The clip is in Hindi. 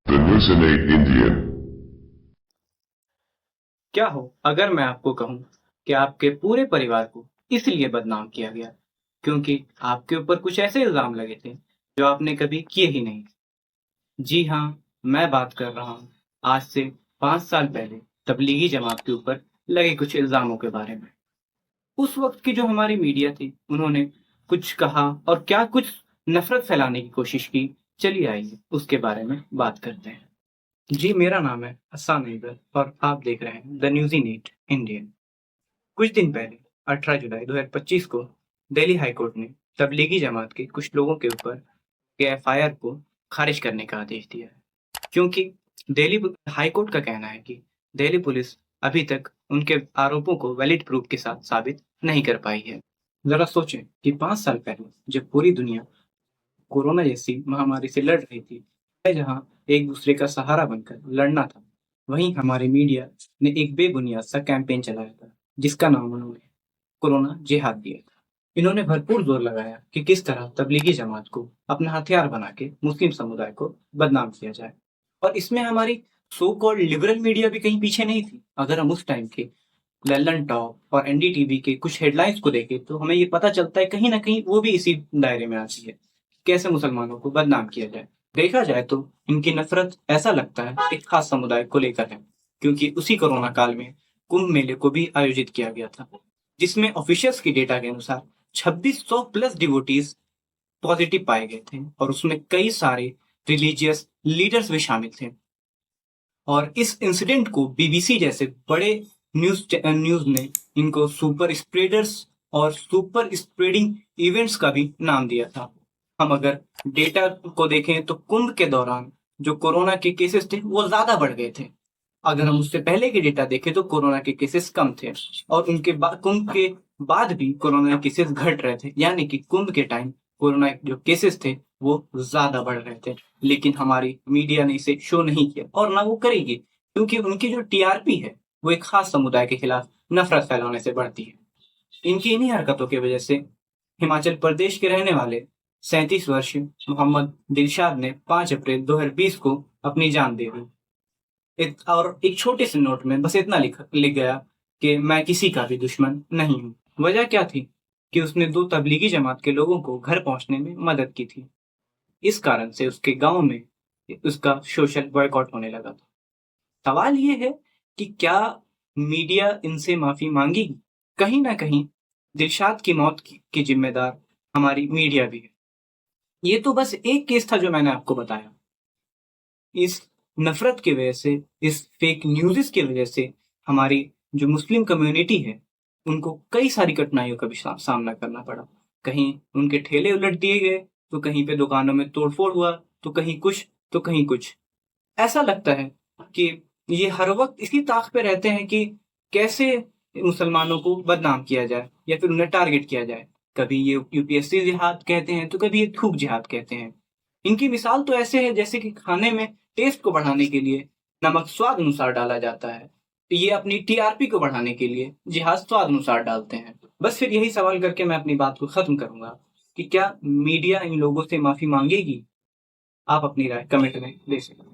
The Newsonate Indian. क्या हो अगर मैं आपको कहूं कि आपके पूरे परिवार को इसलिए बदनाम किया गया क्योंकि आपके ऊपर कुछ ऐसे इल्जाम लगे थे जो आपने कभी किए ही नहीं। जी हाँ, मैं बात कर रहा हूँ आज से 5 साल पहले तबलीगी जमात के ऊपर लगे कुछ इल्जामों के बारे में। उस वक्त की जो हमारी मीडिया थी उन्होंने कुछ कहा और क्या कुछ नफरत फैलाने की कोशिश की। चलिए आइए उसके बारे में बात करते हैं। जी, मेरा नाम है हसन ईदर और आप देख रहे हैं द न्यूज़ी नीट इंडियन। कुछ दिन पहले 18 जुलाई 2025 को दिल्ली हाई कोर्ट ने तबलीगी जमात के कुछ लोगों के ऊपर के एफआईआर को खारिज करने का आदेश दिया है क्योंकि दिल्ली हाई कोर्ट का कहना है कि दिल्ली पुलिस अभी तक उनके आरोपों को वैलिड प्रूफ के साथ साबित नहीं कर पाई है। जरा सोचें कि 5 साल पहले जब पूरी दुनिया कोरोना जैसी महामारी से लड़ रही थी, जहां एक दूसरे का सहारा बनकर लड़ना था, वहीं हमारे मीडिया ने एक बेबुनियाद सा कैंपेन चलाया था जिसका नाम उन्होंने कोरोना जिहाद दिया था। इन्होंने भरपूर जोर लगाया कि किस तरह तबलीगी जमात को अपना हथियार बना के मुस्लिम समुदाय को बदनाम किया जाए। और इसमें हमारी सो कॉल्ड लिबरल मीडिया भी कहीं पीछे नहीं थी। अगर हम उस टाइम के लल्लन टॉप और एनडीटीवी के कुछ हेडलाइंस को देखें तो हमें ये पता चलता है कहीं ना कहीं वो भी इसी दायरे में आती है। कैसे मुसलमानों को बदनाम किया जाए। देखा जाए तो इनकी नफरत ऐसा लगता है एक खास समुदाय को लेकर है, क्योंकि उसी कोरोना काल में कुंभ मेले को भी आयोजित किया गया था, जिसमें ऑफिशियल्स की डेटा के अनुसार 2600 प्लस डिवोटीज पॉजिटिव पाए गए थे और उसमें कई सारे रिलीजियस लीडर्स भी शामिल थे। और इस इंसिडेंट को बीबीसी जैसे बड़े न्यूज ने इनको सुपर स्प्रेडर्स और सुपर स्प्रेडिंग इवेंट्स का भी नाम दिया था। हम अगर डेटा को देखें तो कुंभ के दौरान जो कोरोना के केसेस थे वो ज्यादा बढ़ गए थे। अगर हम उससे पहले के डेटा देखें तो कोरोना के केसेस कम थे और उनके बाद कुंभ के बाद भी कोरोना के केसेस घट रहे थे, यानी कि कुंभ के टाइम कोरोना के जो केसेस थे वो ज्यादा बढ़ रहे थे। लेकिन हमारी मीडिया ने इसे शो नहीं किया और ना वो करेगी, क्योंकि उनकी जो टीआरपी है वो एक खास समुदाय के खिलाफ नफरत फैलाने से बढ़ती है। इनकी इन्हीं हरकतों की वजह से हिमाचल प्रदेश के रहने वाले 37 वर्षीय मोहम्मद दिलशाद ने 5 अप्रैल 2020 को अपनी जान दे दी। और एक छोटे से नोट में बस इतना लिख गया कि मैं किसी का भी दुश्मन नहीं हूँ। वजह क्या थी कि उसने 2 तबलीगी जमात के लोगों को घर पहुंचने में मदद की थी। इस कारण से उसके गांव में उसका सोशल बॉयकॉट होने लगा था। सवाल ये है कि क्या मीडिया इनसे माफी मांगेगी? कहीं ना कहीं दिलशाद की मौत की जिम्मेदार हमारी मीडिया भी है। ये तो बस एक केस था जो मैंने आपको बताया। इस नफरत की वजह से, इस फेक न्यूज़ की वजह से हमारी जो मुस्लिम कम्युनिटी है, उनको कई सारी कठिनाइयों का भी सामना करना पड़ा। कहीं उनके ठेले उलट दिए गए, तो कहीं पे दुकानों में तोड़फोड़ हुआ, तो कहीं कुछ, तो कहीं कुछ। ऐसा लगता है कि ये हर वक्त इसी ताक पे रहते हैं कि कैसे मुसलमानों को बदनाम किया जाए या फिर उन्हें टारगेट किया जाए। कभी ये यूपीएससी जिहाद कहते हैं तो कभी ये थूक जिहाद कहते हैं। इनकी मिसाल तो ऐसे है जैसे कि खाने में टेस्ट को बढ़ाने के लिए नमक स्वाद अनुसार डाला जाता है, तो ये अपनी टीआरपी को बढ़ाने के लिए जिहाद स्वाद अनुसार डालते हैं। बस फिर यही सवाल करके मैं अपनी बात को खत्म करूंगा कि क्या मीडिया इन लोगों से माफी मांगेगी? आप अपनी राय कमेंट में दे सकते हैं।